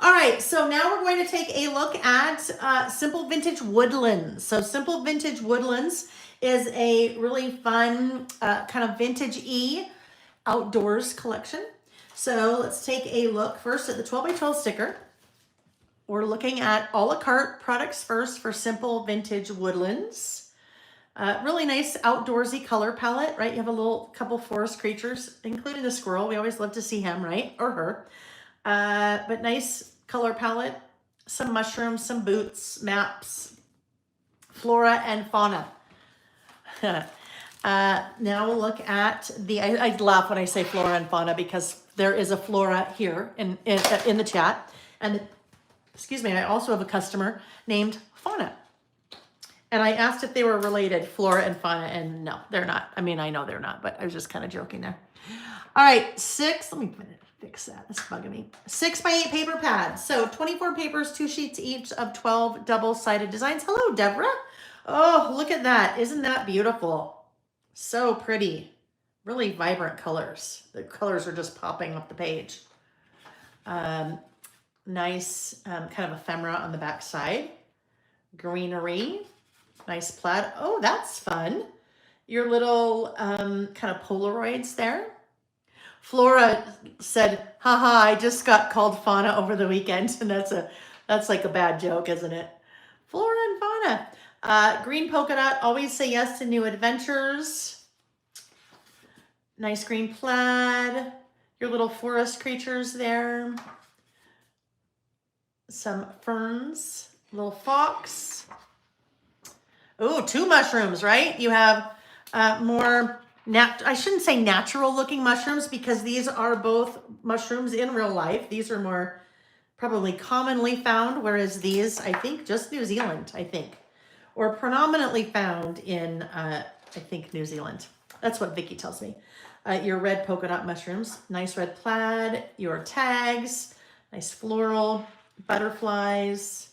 All right, so now we're going to take a look at Simple Vintage Woodlands. So Simple Vintage Woodlands is a really fun kind of vintage-y outdoors collection. So let's take a look first at the 12 by 12 sticker. We're looking at a la carte products first for Simple Vintage Woodlands. Really nice outdoorsy color palette, right? You have a little couple forest creatures, including the squirrel. We always love to see him, right? Or her. But nice color palette, some mushrooms, some boots, maps, flora and fauna. Now we'll look at the, I laugh when I say flora and fauna because there is a flora here in the chat. And excuse me, I also have a customer named Fauna. And I asked if they were related, flora and fauna, and no, they're not. I mean, I know they're not, but I was just kind of joking there. All right, let me fix that, it's bugging me. 6 by 8 paper pads. So 24 papers, 2 sheets each of 12 double-sided designs. Hello, Deborah. Oh, look at that. Isn't that beautiful? So pretty. Really vibrant colors. The colors are just popping up the page. Nice kind of ephemera on the back side. Greenery. Nice plaid. Oh, that's fun. Your little kind of Polaroids there. Flora said, haha, I just got called Fauna over the weekend. And that's like a bad joke, isn't it? Flora and Fauna. Green polka dot, always say yes to new adventures. Nice green plaid. Your little forest creatures there. Some ferns, little fox. Oh, 2 mushrooms, right? You have more, I shouldn't say natural looking mushrooms because these are both mushrooms in real life. These are more probably commonly found, whereas these, I think, just New Zealand, I think. Or predominantly found in, I think, New Zealand. That's what Vicky tells me. Your red polka dot mushrooms, nice red plaid, your tags, nice floral, butterflies,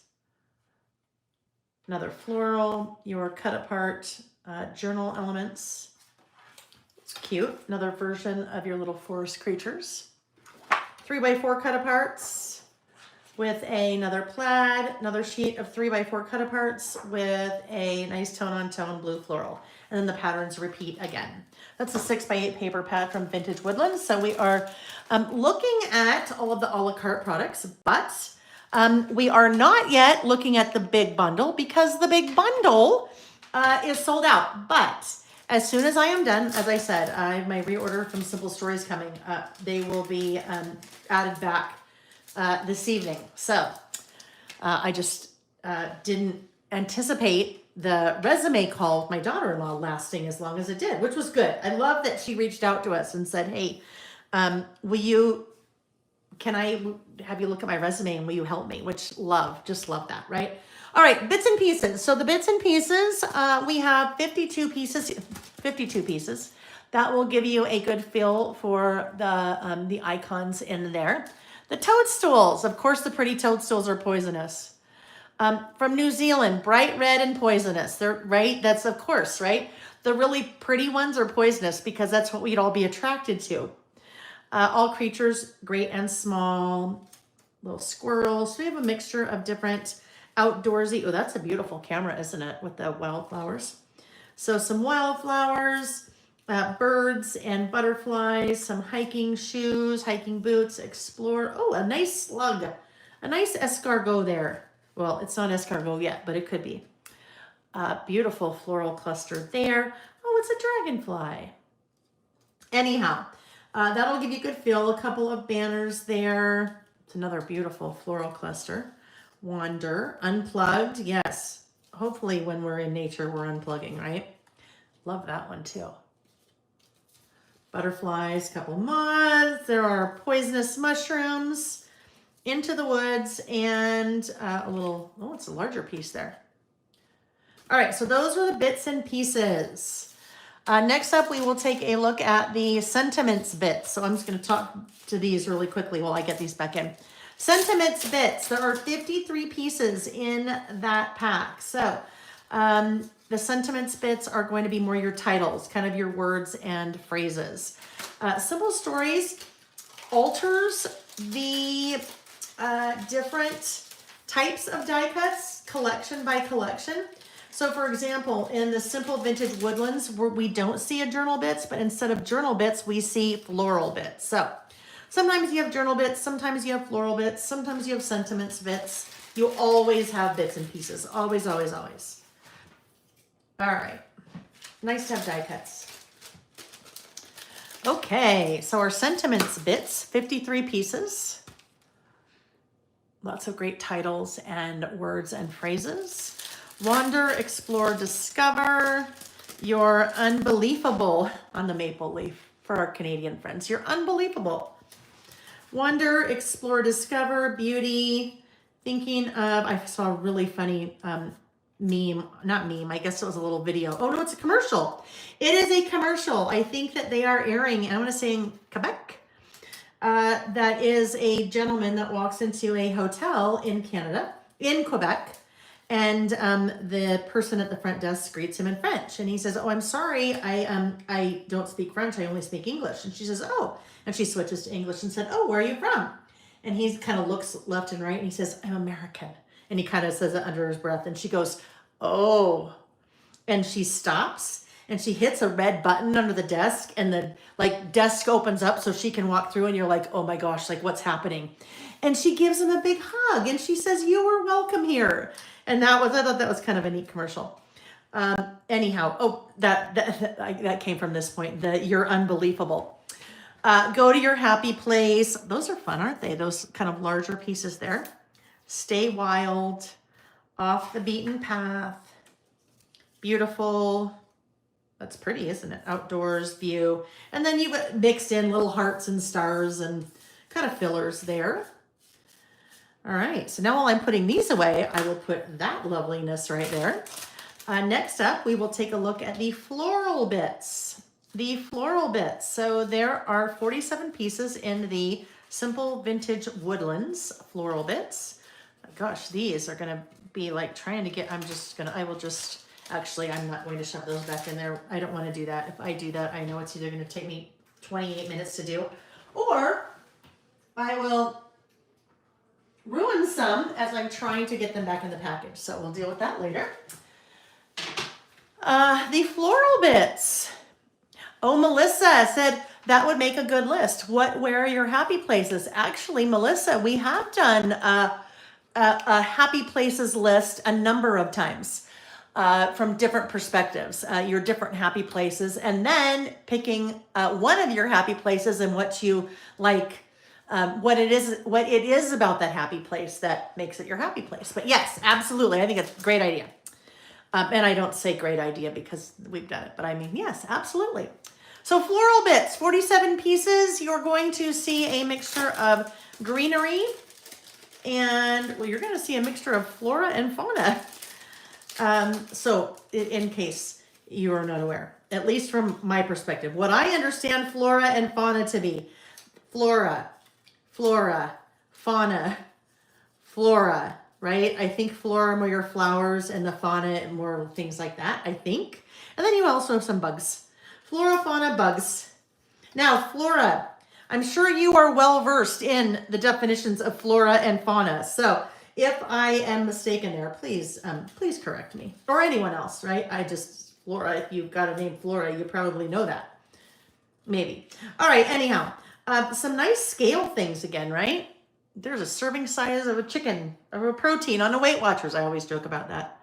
another floral, your cut apart journal elements. It's cute. Another version of your little forest creatures. 3 by 4 cut aparts with another plaid, another sheet of 3 by 4 cut aparts with a nice tone on tone blue floral. And then the patterns repeat again. That's a 6 by 8 paper pad from Vintage Woodlands. So we are looking at all of the a la carte products, but we are not yet looking at the big bundle because the big bundle is sold out. But as soon as I am done, as I said, I have my reorder from Simple Stories coming. They will be added back this evening. So I just didn't anticipate the resume call with my daughter-in-law lasting as long as it did, which was good. I love that she reached out to us and said, hey, can I have you look at my resume and will you help me? Which just love that, right? All right, bits and pieces. So the bits and pieces, we have 52 pieces. That will give you a good feel for the icons in there. The toadstools, of course, the pretty toadstools are poisonous. From New Zealand, bright red and poisonous. They're right. That's of course, right? The really pretty ones are poisonous because that's what we'd all be attracted to. All creatures, great and small, little squirrels. So we have a mixture of different outdoorsy. Oh, that's a beautiful camera, isn't it? With the wildflowers. So some wildflowers, birds and butterflies, some hiking shoes, hiking boots, explore. Oh, a nice slug, a nice escargot there. Well, it's not escargot yet, but it could be. Beautiful floral cluster there. Oh, it's a dragonfly. Anyhow, that'll give you a good feel. A couple of banners there. It's another beautiful floral cluster. Wander, unplugged. Yes. Hopefully when we're in nature, we're unplugging, right? Love that one too. Butterflies, couple moths. There are poisonous mushrooms. Into the woods and a little, oh, it's a larger piece there. All right, so those are the bits and pieces. Next up, we will take a look at the sentiments bits. So I'm just going to talk to these really quickly while I get these back in. Sentiments bits, there are 53 pieces in that pack. So the sentiments bits are going to be more your titles, kind of your words and phrases. Simple Stories alters the different types of die cuts, collection by collection. So for example, in the Simple Vintage Woodlands, we don't see a journal bits, but instead of journal bits, we see floral bits. So sometimes you have journal bits, sometimes you have floral bits, sometimes you have sentiments bits. You always have bits and pieces, always, always, always. All right, nice to have die cuts. Okay, so our sentiments bits, 53 pieces. Lots of great titles and words and phrases. Wander, explore, discover. You're unbelievable on the maple leaf for our Canadian friends. You're unbelievable. Wander, explore, discover, beauty. Thinking of, I saw a really funny meme, not meme, I guess it was a little video. Oh no, it's a commercial. It is a commercial. I think that they are airing, I want to say in Quebec. That is a gentleman that walks into a hotel in Canada, in Quebec, and the person at the front desk greets him in French, and he says, "Oh, I'm sorry, I don't speak French. I only speak English." And she says, "Oh," and she switches to English and said, "Oh, where are you from?" And he kind of looks left and right, and he says, "I'm American," and he kind of says it under his breath, and she goes, "Oh," and she stops. And she hits a red button under the desk, and the desk opens up so she can walk through, and you're like, oh my gosh, like what's happening? And she gives him a big hug, and she says, "You were welcome here." And I thought that was kind of a neat commercial. Anyhow, oh, that came from this point, you're unbelievable. Go to your happy place. Those are fun, aren't they? Those kind of larger pieces there. Stay wild, off the beaten path, beautiful. That's pretty, isn't it? Outdoors view. And then you've mixed in little hearts and stars and kind of fillers there. All right, so now while I'm putting these away, I will put that loveliness right there. Next up, we will take a look at the floral bits. The floral bits. So there are 47 pieces in the Simple Vintage Woodlands floral bits. Gosh, these are gonna be like trying to get, actually, I'm not going to shove those back in there. I don't want to do that. If I do that, I know it's either going to take me 28 minutes to do, or I will ruin some as I'm trying to get them back in the package. So we'll deal with that later. The floral bits. Oh, Melissa said that would make a good list. Where are your happy places? Actually, Melissa, we have done a happy places list a number of times. From different perspectives, your different happy places, and then picking one of your happy places and what you like, what it is about that happy place that makes it your happy place. But yes, absolutely, I think it's a great idea. And I don't say great idea because we've done it, but I mean, yes, absolutely. So floral bits, 47 pieces. You're going to see a mixture of greenery, and well, you're going to see a mixture of flora and fauna. So in case you are not aware, at least from my perspective, what I understand flora and fauna to be: flora, fauna, flora, right? I think flora are more your flowers and the fauna more things like that, I think. And then you also have some bugs. Flora, fauna, bugs. Now, flora, I'm sure you are well versed in the definitions of flora and fauna. So if I am mistaken there, please correct me, or anyone else, right? Flora, if you've got a name Flora, you probably know that. Maybe. All right, anyhow, some nice scale things again, right? There's a serving size of a chicken, of a protein on the Weight Watchers. I always joke about that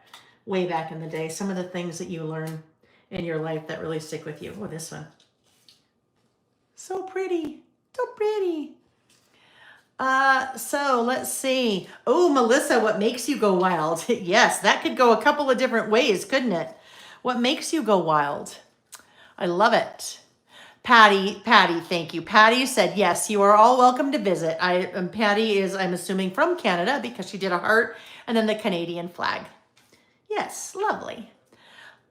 way back in the day. Some of the things that you learn in your life that really stick with you. Oh, this one. So pretty, so pretty. So let's see. Oh, Melissa, what makes you go wild? Yes, that could go a couple of different ways, couldn't it? What makes you go wild? I love it. Patty, thank you. Patty said, yes, you are all welcome to visit. Patty is, I'm assuming, from Canada because she did a heart and then the Canadian flag. Yes, lovely.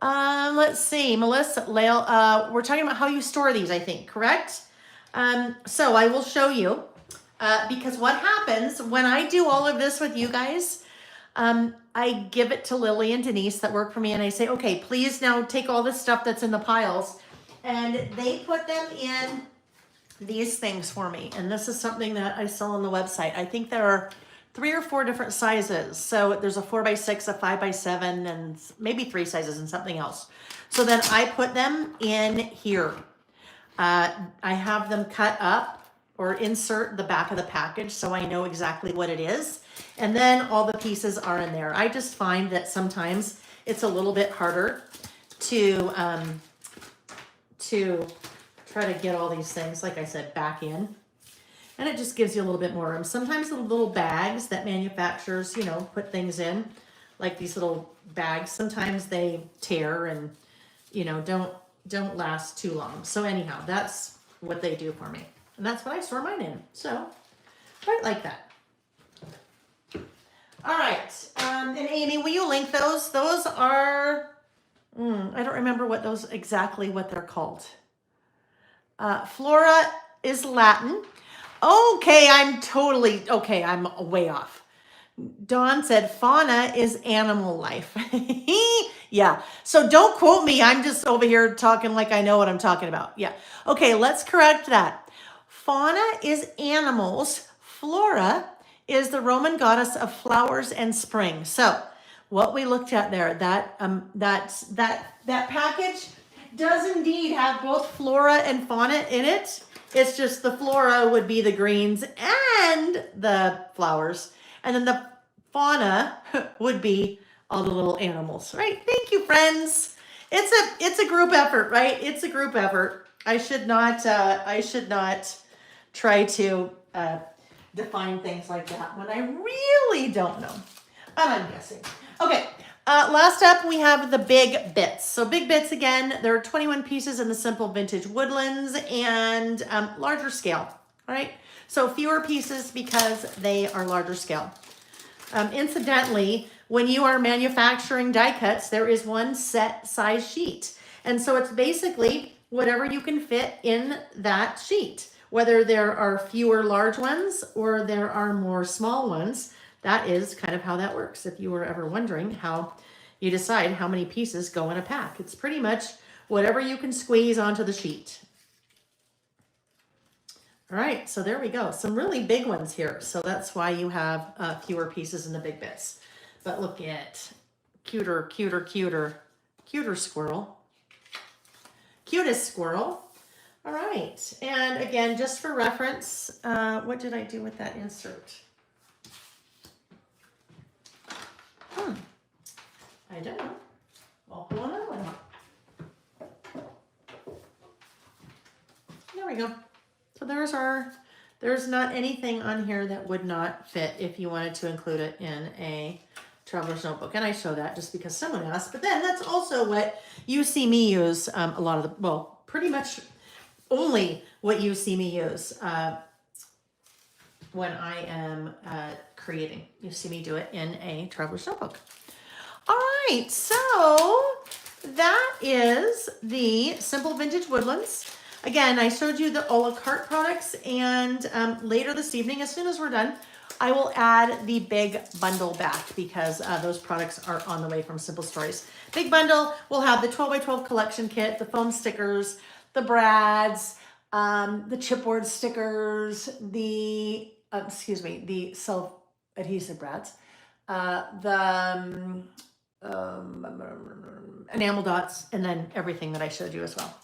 Let's see, Melissa, we're talking about how you store these, I think, correct? So I will show you. Because what happens when I do all of this with you guys, I give it to Lily and Denise that work for me, and I say, okay, please now take all this stuff that's in the piles, and they put them in these things for me. And this is something that I sell on the website. I think there are 3 or 4 different sizes. So there's a 4x6, a 5x7, and maybe 3 sizes and something else. So then I put them in here. I have them cut up or insert the back of the package so I know exactly what it is. And then all the pieces are in there. I just find that sometimes it's a little bit harder to try to get all these things, like I said, back in. And it just gives you a little bit more room. Sometimes the little bags that manufacturers, you know, put things in, like these little bags, sometimes they tear and, you know, don't last too long. So anyhow, that's what they do for me. And that's what I store mine in. So, right like that. All right. And Amy, will you link those? Those are, I don't remember what those exactly what they're called. Flora is Latin. Okay, I'm way off. Dawn said fauna is animal life. Yeah, so don't quote me. I'm just over here talking like I know what I'm talking about. Yeah, okay, let's correct that. Fauna is animals. Flora is the Roman goddess of flowers and spring. So what we looked at there, that package does indeed have both flora and fauna in it. It's just the flora would be the greens and the flowers. And then the fauna would be all the little animals, right? Thank you, friends. It's a group effort, right? It's a group effort. I should not try to define things like that when I really don't know. I'm guessing. Okay. Last up, we have the big bits. So big bits, again, there are 21 pieces in the Simple Vintage Woodlands and larger scale, all right? So fewer pieces because they are larger scale. Incidentally, when you are manufacturing die cuts, there is one set size sheet. And so it's basically whatever you can fit in that sheet, whether there are fewer large ones or there are more small ones. That is kind of how that works. If you were ever wondering how you decide how many pieces go in a pack, it's pretty much whatever you can squeeze onto the sheet. All right, so there we go. Some really big ones here. So that's why you have fewer pieces in the big bits. But look at cuter squirrel. Cutest squirrel. All right, and again, just for reference, what did I do with that insert? I don't know. I'll pull another one out. There we go. So there's not anything on here that would not fit if you wanted to include it in a traveler's notebook. And I show that just because someone asked, but then that's also what you see me use a lot of the, well, pretty much only what you see me use when I am creating. You see me do it in a traveler's notebook. All right, so that is the Simple Vintage Woodlands. Again, I showed you the a la carte products, and later this evening, as soon as we're done, I will add the big bundle back because those products are on the way from Simple Stories. Big bundle will have the 12x12 collection kit, the foam stickers, the brads, the chipboard stickers, the, the self-adhesive brads, the enamel dots, and then everything that I showed you as well.